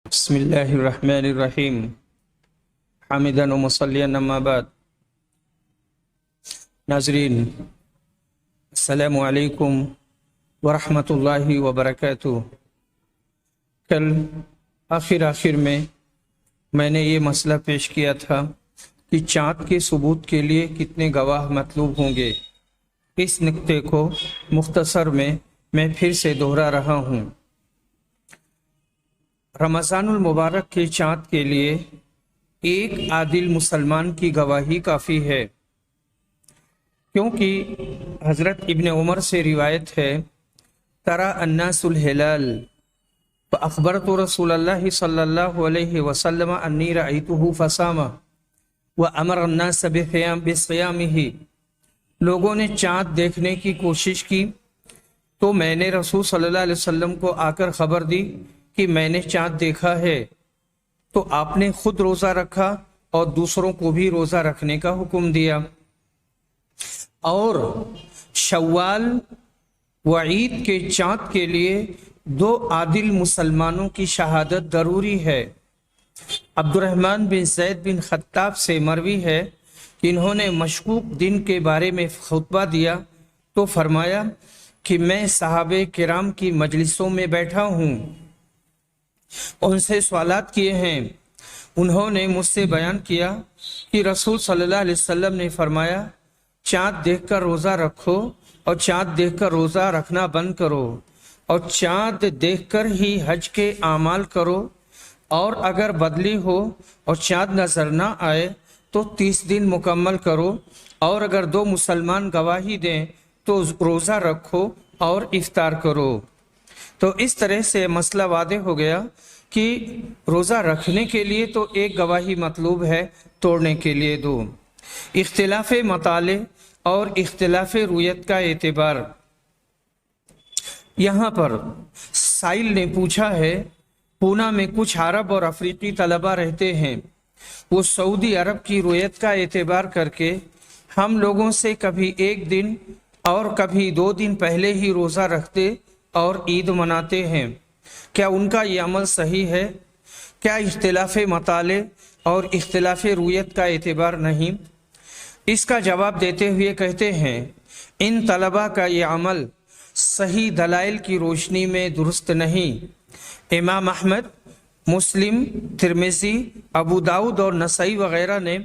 بسم اللہ الرحمن الرحیم حامداً و مصلیاً اما بعد۔ ناظرین، السلام علیکم ورحمۃ اللہ وبرکاتہ۔ کل آخر میں نے یہ مسئلہ پیش کیا تھا کہ چاند کے ثبوت کے لیے کتنے گواہ مطلوب ہوں گے۔ اس نقطے کو مختصر میں پھر سے دہرا رہا ہوں۔ رمضان المبارک کے چاند کے لیے ایک عادل مسلمان کی گواہی کافی ہے، کیونکہ حضرت ابن عمر سے روایت ہے، ترى الناس الهلال فأخبرت رسول اللہ صلی اللہ علیہ وسلم انی رأیته فصام وأمر الناس بصیامه۔ لوگوں نے چاند دیکھنے کی کوشش کی تو میں نے رسول صلی اللہ علیہ وسلم کو آ کر خبر دی کہ میں نے چاند دیکھا ہے، تو آپ نے خود روزہ رکھا اور دوسروں کو بھی روزہ رکھنے کا حکم دیا۔ اور شوال و عید کے چاند کے لیے 2 عادل مسلمانوں کی شہادت ضروری ہے۔ عبد الرحمن بن زید بن خطاب سے مروی ہے کہ انہوں نے مشکوک دن کے بارے میں خطبہ دیا تو فرمایا کہ میں صحابہ کرام کی مجلسوں میں بیٹھا ہوں، ان سے سوالات کیے ہیں، انہوں نے مجھ سے بیان کیا کہ رسول صلی اللہ علیہ وسلم نے فرمایا چاند دیکھ کر روزہ رکھو اور چاند دیکھ کر روزہ رکھنا بند کرو، اور چاند دیکھ کر ہی حج کے اعمال کرو، اور اگر بدلی ہو اور چاند نظر نہ آئے تو 30 دن مکمل کرو، اور اگر 2 مسلمان گواہی دیں تو روزہ رکھو اور افطار کرو۔ تو اس طرح سے مسئلہ واضح ہو گیا کہ روزہ رکھنے کے لیے تو ایک گواہی مطلوب ہے، توڑنے کے لیے 2۔ اختلاف مطالع اور اختلاف رویت کا اعتبار۔ یہاں پر سائل نے پوچھا ہے، پونا میں کچھ عرب اور افریقی طلبہ رہتے ہیں، وہ سعودی عرب کی رویت کا اعتبار کر کے ہم لوگوں سے کبھی 1 دن اور کبھی 2 دن پہلے ہی روزہ رکھتے اور عید مناتے ہیں، کیا ان کا یہ عمل صحیح ہے؟ کیا اختلاف مطالع اور اختلاف رویت کا اعتبار نہیں؟ اس کا جواب دیتے ہوئے کہتے ہیں، ان طلبہ کا یہ عمل صحیح دلائل کی روشنی میں درست نہیں۔ امام احمد، مسلم، ترمذی، ابو داؤد اور نسائی وغیرہ نے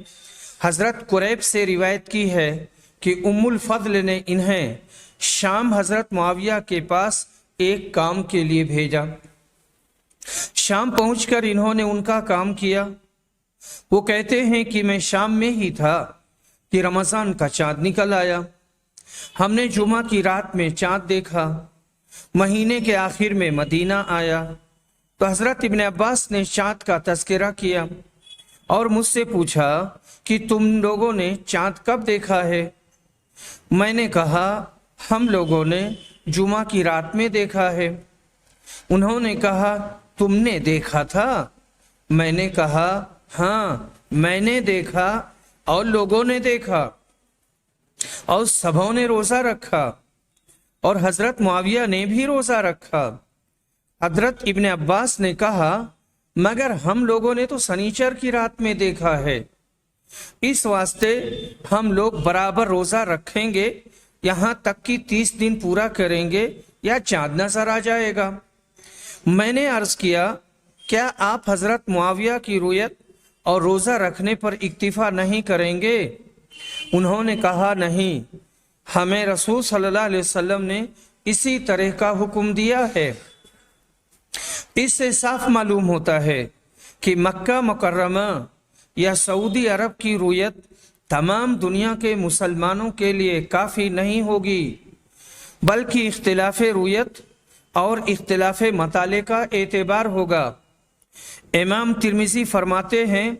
حضرت قریب سے روایت کی ہے کہ ام الفضل نے انہیں شام حضرت معاویہ کے پاس ایک کام کے لیے بھیجا۔ شام پہنچ کر انہوں نے ان کا کام کیا۔ وہ کہتے ہیں کہ میں شام میں ہی تھا کہ رمضان کا چاند نکل آیا۔ ہم نے جمعہ کی رات میں چاند دیکھا، مہینے کے آخر میں مدینہ آیا تو حضرت ابن عباس نے چاند کا تذکرہ کیا اور مجھ سے پوچھا کہ تم لوگوں نے چاند کب دیکھا ہے؟ میں نے کہا ہم لوگوں نے جمعہ کی رات میں دیکھا ہے۔ انہوں نے کہا تم نے دیکھا تھا؟ میں نے کہا ہاں، میں نے دیکھا اور لوگوں نے دیکھا اور سبوں نے روزہ رکھا، اور حضرت معاویہ نے بھی روزہ رکھا۔ حضرت ابن عباس نے کہا مگر ہم لوگوں نے تو سنیچر کی رات میں دیکھا ہے، اس واسطے ہم لوگ برابر روزہ رکھیں گے یہاں تک کہ 30 دن پورا کریں گے یا چاند نظر آ جائے گا۔ میں نے عرض کیا کیا آپ حضرت معاویہ کی رویت اور روزہ رکھنے پر اکتفا نہیں کریں گے؟ انہوں نے کہا نہیں، ہمیں رسول صلی اللہ علیہ وسلم نے اسی طرح کا حکم دیا ہے۔ اس سے صاف معلوم ہوتا ہے کہ مکہ مکرمہ یا سعودی عرب کی رویت تمام دنیا کے مسلمانوں کے لیے کافی نہیں ہوگی، بلکہ اختلاف رویت اور اختلاف مطالع کا اعتبار ہوگا۔ امام ترمذی فرماتے ہیں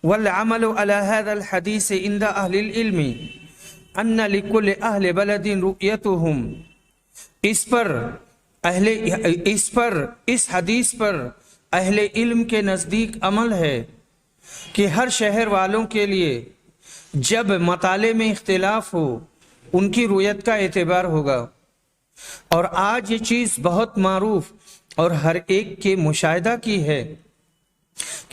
والعمل على هذا الحديث عند اہل العلم ان لكل اہل بلد رؤيتهم۔ اس حدیث پر اہل علم کے نزدیک عمل ہے کہ ہر شہر والوں کے لیے جب مطالع میں اختلاف ہو ان کی رویت کا اعتبار ہوگا، اور آج یہ چیز بہت معروف اور ہر ایک کے مشاہدہ کی ہے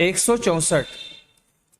164।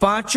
5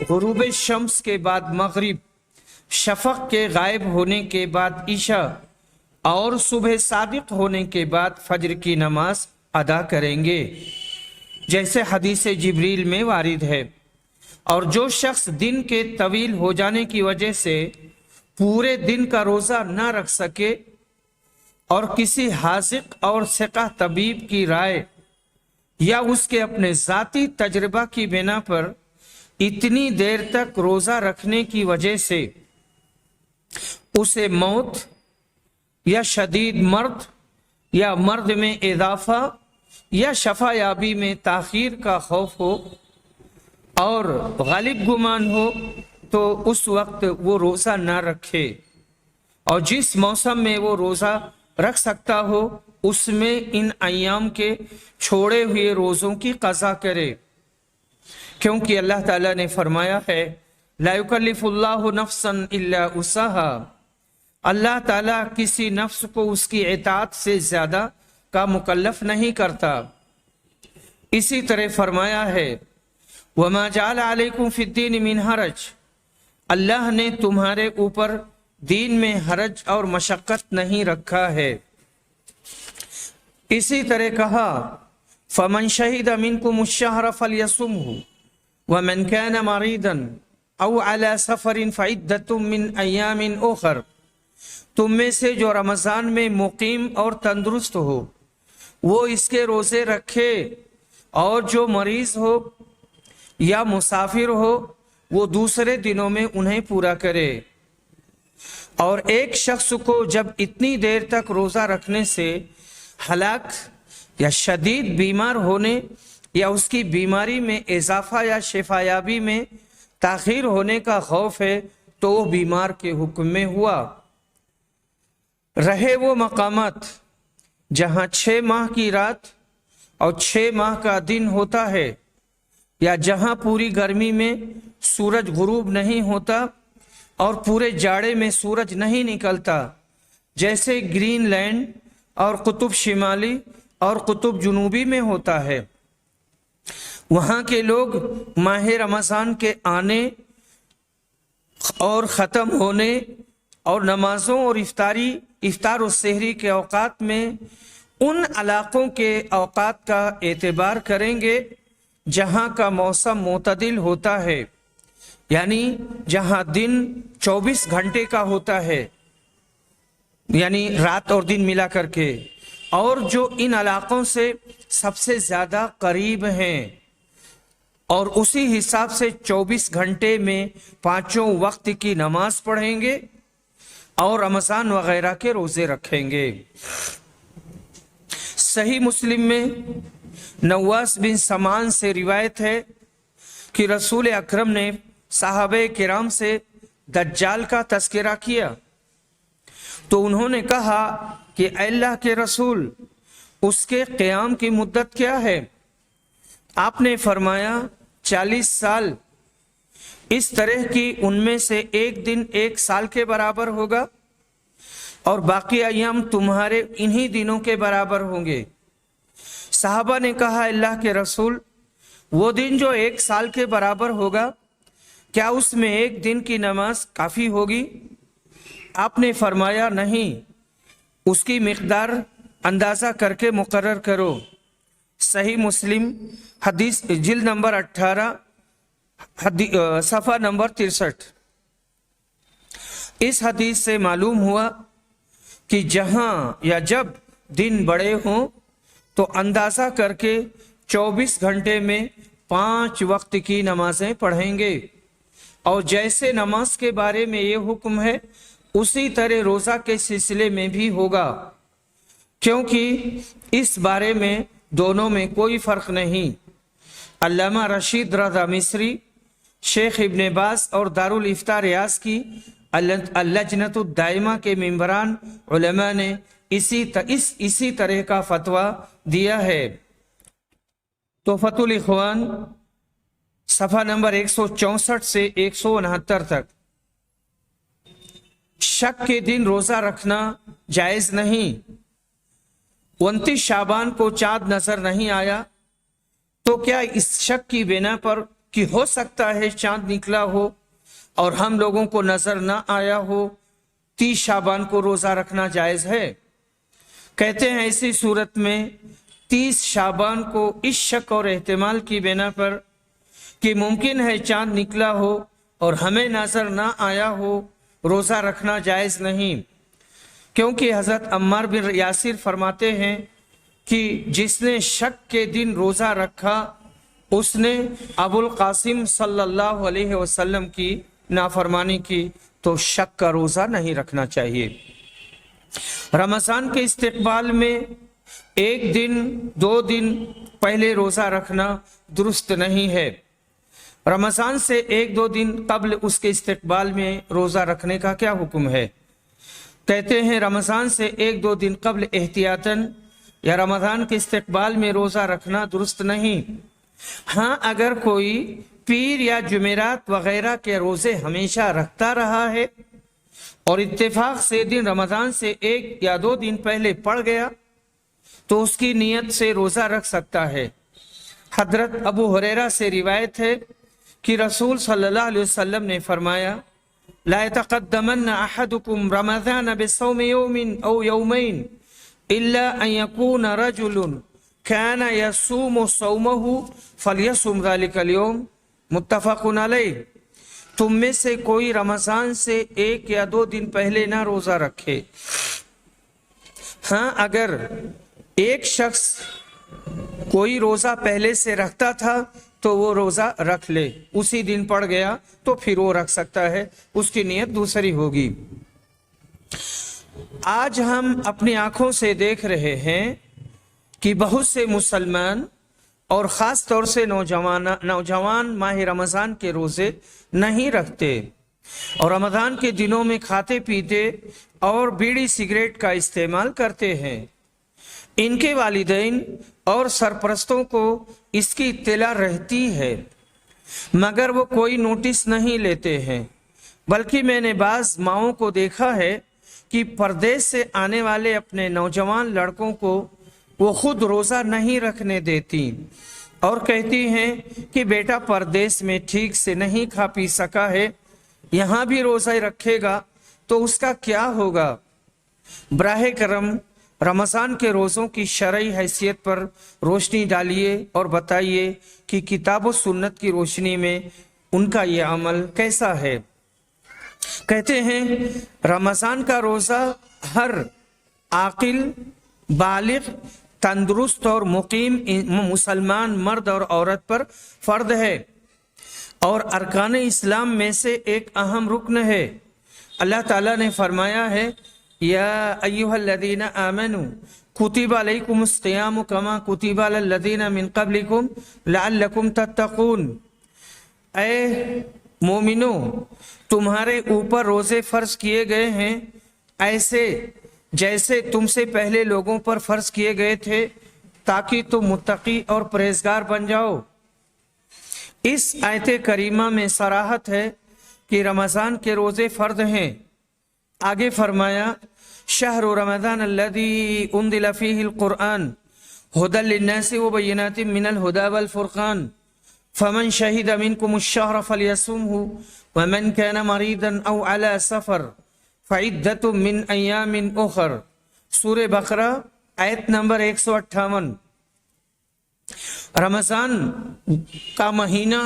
غروب شمس کے بعد مغرب، شفق کے غائب ہونے کے بعد عشاء اور صبح صادق ہونے کے بعد فجر کی نماز ادا کریں گے، جیسے حدیث جبریل میں وارد ہے۔ اور جو شخص دن کے طویل ہو جانے کی وجہ سے پورے دن کا روزہ نہ رکھ سکے اور کسی حاذق اور ثقہ طبیب کی رائے یا اس کے اپنے ذاتی تجربہ کی بنا پر اتنی دیر تک روزہ رکھنے کی وجہ سے اسے موت یا شدید مرض یا مرض میں اضافہ یا شفا یابی میں تاخیر کا خوف ہو اور غالب گمان ہو تو اس وقت وہ روزہ نہ رکھے، اور جس موسم میں وہ روزہ رکھ سکتا ہو اس میں ان ایام کے چھوڑے ہوئے روزوں کی قضا کرے، کیونکہ اللہ تعالیٰ نے فرمایا ہے لا یکلف اللہ نفسا الا وسعها، اللہ تعالیٰ کسی نفس کو اس کی اطاعت سے زیادہ کا مکلف نہیں کرتا۔ اسی طرح فرمایا ہے وما جعل علیکم فی الدین من حرج، اللہ نے تمہارے اوپر دین میں حرج اور مشقت نہیں رکھا ہے۔ اسی طرح کہا فمن شہد منکم الشہر فلیصمہ ومن کان مریضا او علی سفر فعدۃ من ایام اخر، تم میں سے جو رمضان میں مقیم اور تندرست ہو وہ اس کے روزے رکھے، اور جو مریض ہو یا مسافر ہو وہ دوسرے دنوں میں انہیں پورا کرے۔ اور ایک شخص کو جب اتنی دیر تک روزہ رکھنے سے ہلاک یا شدید بیمار ہونے یا اس کی بیماری میں اضافہ یا شفا یابی میں تاخیر ہونے کا خوف ہے تو وہ بیمار کے حکم میں ہوا۔ رہے وہ مقامات جہاں 6 ماہ کی رات اور 6 ماہ کا دن ہوتا ہے، یا جہاں پوری گرمی میں سورج غروب نہیں ہوتا اور پورے جاڑے میں سورج نہیں نکلتا، جیسے گرین لینڈ اور قطب شمالی اور قطب جنوبی میں ہوتا ہے، وہاں کے لوگ ماہ رمضان کے آنے اور ختم ہونے اور نمازوں اور افطار و سحری کے اوقات میں ان علاقوں کے اوقات کا اعتبار کریں گے جہاں کا موسم معتدل ہوتا ہے، یعنی جہاں دن 24 گھنٹے کا ہوتا ہے، یعنی رات اور دن ملا کر کے، اور جو ان علاقوں سے سب سے زیادہ قریب ہیں، اور اسی حساب سے 24 گھنٹے میں 5 وقت کی نماز پڑھیں گے اور رمضان وغیرہ کے روزے رکھیں گے۔ صحیح مسلم میں نواس بن سمان سے روایت ہے کہ رسول اکرم نے صحابہ کرام سے دجال کا تذکرہ کیا تو انہوں نے کہا کہ اے اللہ کے رسول، اس کے قیام کی مدت کیا ہے؟ آپ نے فرمایا 40 سال، اس طرح کی ان میں سے ایک دن 1 سال کے برابر ہوگا اور باقی ایام تمہارے انہی دنوں کے برابر ہوں گے۔ صحابہ نے کہا اللہ کے رسول، وہ دن جو 1 سال کے برابر ہوگا کیا اس میں 1 دن کی نماز کافی ہوگی؟ آپ نے فرمایا نہیں، اس کی مقدار اندازہ کر کے مقرر کرو۔ صحیح مسلم حدیث جلد نمبر 18 صفحہ نمبر 63۔ اس حدیث سے معلوم ہوا کہ جہاں یا جب دن بڑے ہوں تو اندازہ کر کے 24 گھنٹے میں 5 وقت کی نمازیں پڑھیں گے، اور جیسے نماز کے بارے میں یہ حکم ہے اسی طرح روزہ کے سلسلے میں بھی ہوگا، کیونکہ اس بارے میں دونوں میں کوئی فرق نہیں۔ علامہ رشید رضا مصری، شیخ ابن باز اور دارالافتاء ریاض کی اللجنۃ الدائمہ کے ممبران علماء نے اسی طرح کا فتویٰ دیا ہے۔ تحفۃ الاخوان صفحہ نمبر 164 سے 169 تک۔ شک کے دن روزہ رکھنا جائز نہیں۔ 29 شعبان کو چاند نظر نہیں آیا تو کیا اس شک کی بنا پر کہ ہو سکتا ہے چاند نکلا ہو اور ہم لوگوں کو نظر نہ آیا ہو، 30 شعبان کو روزہ رکھنا جائز ہے؟ کہتے ہیں ایسی صورت میں 30 شعبان کو اس شک اور احتمال کی بنا پر کہ ممکن ہے چاند نکلا ہو اور ہمیں نظر نہ آیا ہو، روزہ رکھنا جائز نہیں، کیونکہ حضرت عمار بن یاسر فرماتے ہیں کہ جس نے شک کے دن روزہ رکھا اس نے ابو القاسم صلی اللہ علیہ وسلم کی نافرمانی کی، تو شک کا روزہ نہیں رکھنا چاہیے۔ رمضان کے استقبال میں 1 دن 2 دن پہلے روزہ رکھنا درست نہیں ہے۔ رمضان سے 1-2 دن قبل اس کے استقبال میں روزہ رکھنے کا کیا حکم ہے؟ کہتے ہیں رمضان سے 1-2 دن قبل احتیاطاً یا رمضان کے استقبال میں روزہ رکھنا درست نہیں۔ ہاں اگر کوئی پیر یا جمعرات وغیرہ کے روزے ہمیشہ رکھتا رہا ہے اور اتفاق سے دن رمضان سے 1 یا 2 دن پہلے پڑ گیا تو اس کی نیت سے روزہ رکھ سکتا ہے۔ حضرت ابو ہریرہ سے روایت ہے کہ رسول صلی اللہ علیہ وسلم نے فرمایا لا يتقدمن احدكم رمضان بصوم يوم او يومين الا ان يكون رجل كان يصوم صومه فليصم ذلك اليوم متفق علیہ۔ تم میں سے کوئی رمضان سے 1 یا 2 دن پہلے نہ روزہ رکھے۔ ہاں اگر ایک شخص کوئی روزہ پہلے سے رکھتا تھا تو وہ روزہ رکھ لے، اسی دن پڑ گیا تو پھر وہ رکھ سکتا ہے، اس کی نیت دوسری ہوگی۔ آج ہم اپنی آنکھوں سے دیکھ رہے ہیں کہ بہت سے مسلمان اور خاص طور سے نوجوان ماہ رمضان کے روزے نہیں رکھتے اور رمضان کے دنوں میں کھاتے پیتے اور بیڑی سگریٹ کا استعمال کرتے ہیں۔ ان کے والدین اور سرپرستوں کو اس کی اطلاع رہتی ہے مگر وہ کوئی نوٹس نہیں لیتے ہیں، بلکہ میں نے بعض ماؤں کو دیکھا ہے کہ پردیس سے آنے والے اپنے نوجوان لڑکوں کو وہ خود روزہ نہیں رکھنے دیتی اور کہتی ہیں کہ بیٹا پردیس میں ٹھیک سے نہیں کھا پی سکا ہے، یہاں بھی روزہ رکھے گا تو اس کا کیا ہوگا؟ براہ کرم رمضان کے روزوں کی شرعی حیثیت پر روشنی ڈالیے اور بتائیے کہ کتاب و سنت کی روشنی میں ان کا یہ عمل کیسا ہے۔ کہتے ہیں رمضان کا روزہ ہر عاقل، بالغ، تندرست اور مقیم مسلمان مرد اور عورت پر فرض ہے اور ارکان اسلام میں سے ایک اہم رکن ہے۔ اللہ تعالیٰ نے فرمایا ہے یا ایھا الذین آمنوا کتب علیکم الصیام کما کتب علی الذین من قبلکم لعلکم تتقون۔ اے مومنو، تمہارے اوپر روزے فرض کیے گئے ہیں ایسے جیسے تم سے پہلے لوگوں پر فرض کیے گئے تھے تاکہ تم متقی اور پرہیزگار بن جاؤ۔ اس آیت کریمہ میں صراحت ہے کہ رمضان کے روزے فرض ہیں۔ آگے فرمایا شہر رمضان الذی انزل فیہ القرآن ھدی للناس وبینات من الھدی والفرقان فمن شہد منکم الشہر فلیصمہ ومن کان مریضا او علی سفر فعدۃ من ایام اخر۔ سورہ بقرہ آیت نمبر 158۔ رمضان کا مہینہ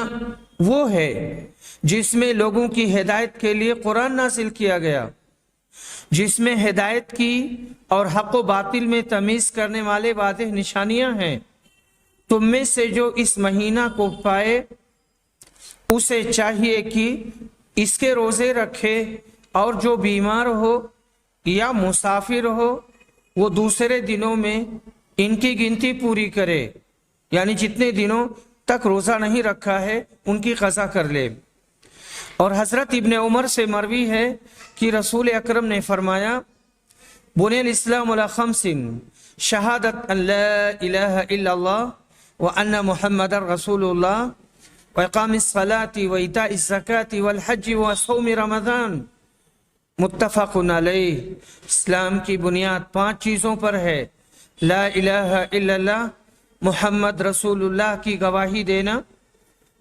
وہ ہے جس میں لوگوں کی ہدایت کے لیے قرآن نازل کیا گیا، جس میں ہدایت کی اور حق و باطل میں تمیز کرنے والے واضح نشانیاں ہیں۔ تم میں سے جو اس مہینہ کو پائے اسے چاہیے کہ اس کے روزے رکھے، اور جو بیمار ہو یا مسافر ہو وہ دوسرے دنوں میں ان کی گنتی پوری کرے، یعنی جتنے دنوں تک روزہ نہیں رکھا ہے ان کی قضا کر لے۔ اور حضرت ابن عمر سے مروی ہے کہ رسول اکرم نے فرمایا بنی الاسلام علی خمس شہادت ان لا الہ الا اللہ وان محمد رسول اللہ واقام الصلاة وایتاء الزکاة والحج وصوم رمضان متفق علیہ۔ اسلام کی بنیاد 5 چیزوں پر ہے: لا الہ الا اللہ، محمد رسول اللہ کی گواہی دینا،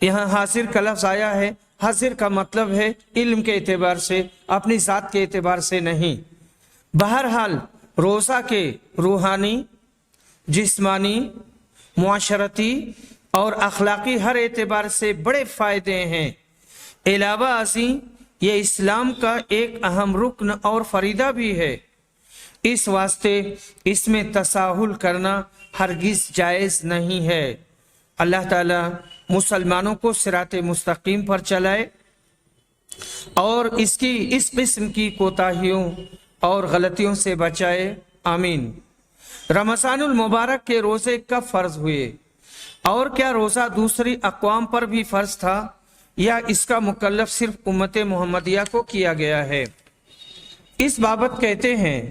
یہاں حاضر کا لفظ آیا ہے، حاضر کا مطلب ہے علم کے اعتبار سے، اپنی ذات کے اعتبار سے نہیں۔ بہرحال روزہ کے روحانی، جسمانی، معاشرتی اور اخلاقی ہر اعتبار سے بڑے فائدے ہیں۔ علاوہ ازیں یہ اسلام کا ایک اہم رکن اور فریضہ بھی ہے، اس واسطے اس میں تساہل کرنا ہرگز جائز نہیں ہے۔ اللہ تعالیٰ مسلمانوں کو صراط مستقیم پر چلائے اور اس قسم کی کوتاہیوں اور غلطیوں سے بچائے، آمین۔ رمضان المبارک کے روزے کب فرض ہوئے، اور کیا روزہ دوسری اقوام پر بھی فرض تھا یا اس کا مکلف صرف امت محمدیہ کو کیا گیا ہے؟ اس بابت کہتے ہیں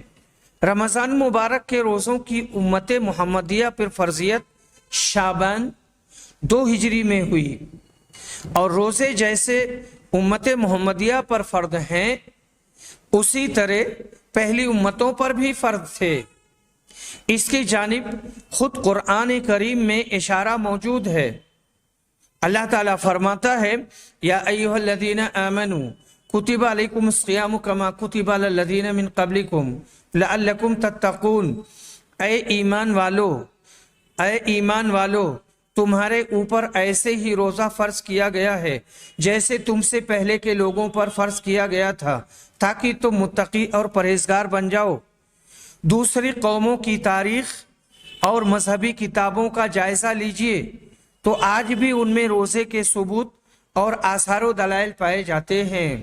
رمضان مبارک کے روزوں کی امت محمدیہ پر فرضیت شعبان 2 ہجری میں ہوئی، اور روزے جیسے امت محمدیہ پر فرض ہیں اسی طرح پہلی امتوں پر بھی فرض تھے۔ اس کی جانب خود قرآن کریم میں اشارہ موجود ہے۔ اللہ تعالیٰ فرماتا ہے یا ایھا الذین آمنوا کتب علیکم الصیام کما کتب علی الذین من قبلکم لعلکم تتقون، اے ایمان والو تمہارے اوپر ایسے ہی روزہ فرض کیا گیا ہے جیسے تم سے پہلے کے لوگوں پر فرض کیا گیا تھا، تاکہ تم متقی اور پرہیزگار بن جاؤ۔ دوسری قوموں کی تاریخ اور مذہبی کتابوں کا جائزہ لیجئے تو آج بھی ان میں روزے کے ثبوت اور آثار و دلائل پائے جاتے ہیں۔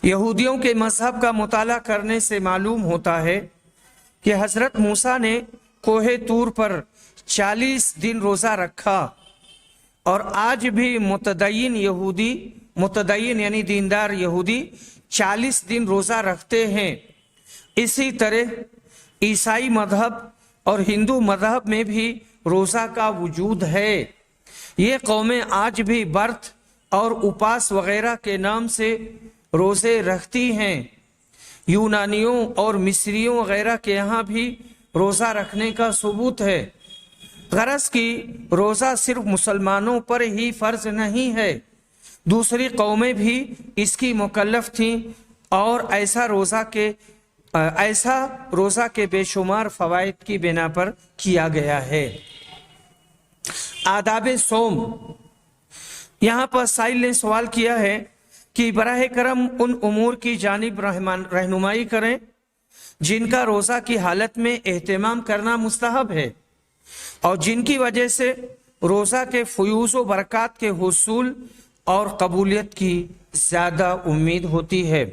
یہودیوں کے مذہب کا مطالعہ کرنے سے معلوم ہوتا ہے کہ حضرت موسیٰ نے کوہ طور پر 40 دن روزہ رکھا، اور آج بھی متدین یعنی دیندار یہودی 40 دن روزہ رکھتے ہیں۔ اسی طرح عیسائی مذہب اور ہندو مذہب میں بھی روزہ کا وجود ہے۔ یہ قومیں آج بھی برت اور اپاس وغیرہ کے نام سے روزے رکھتی ہیں۔ یونانیوں اور مصریوں وغیرہ کے یہاں بھی روزہ رکھنے کا ثبوت ہے۔ غرض کی روزہ صرف مسلمانوں پر ہی فرض نہیں ہے، دوسری قومیں بھی اس کی مکلف تھیں، اور ایسا روزہ کے بے شمار فوائد کی بنا پر کیا گیا ہے۔ آداب صوم۔ یہاں پر سائل نے سوال کیا ہے کہ براہ کرم ان امور کی جانب رہنمائی کریں جن کا روزہ کی حالت میں اہتمام کرنا مستحب ہے اور جن کی وجہ سے روزہ کے فیوز و برکات کے حصول اور قبولیت کی زیادہ امید ہوتی ہے۔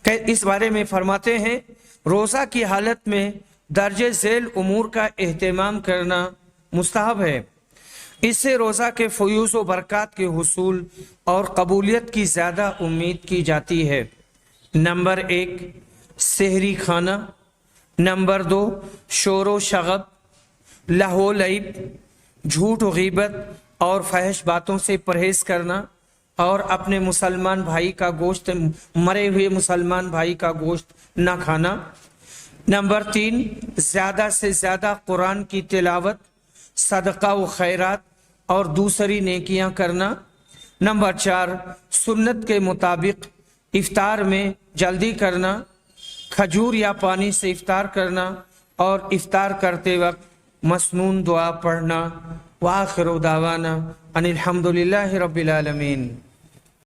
کہ اس بارے میں فرماتے ہیں روزہ کی حالت میں درج ذیل امور کا اہتمام کرنا مستحب ہے، اس سے روزہ کے فیوز و برکات کے حصول اور قبولیت کی زیادہ امید کی جاتی ہے۔ نمبر 1 سحری کھانا، نمبر 2 شور و شغب، لہو لعب، جھوٹ و غیبت اور فحش باتوں سے پرہیز کرنا، اور اپنے مسلمان بھائی کا گوشت، مرے ہوئے مسلمان بھائی کا گوشت نہ کھانا۔ نمبر 3 زیادہ سے زیادہ قرآن کی تلاوت، صدقہ و خیرات اور دوسری نیکیاں کرنا۔ نمبر 4 سنت کے مطابق افطار میں جلدی کرنا، کھجور یا پانی سے افطار کرنا، اور افطار کرتے وقت مسنون دعا پڑھنا۔ وآخر دعوانا ان الحمد للہ رب العالمین۔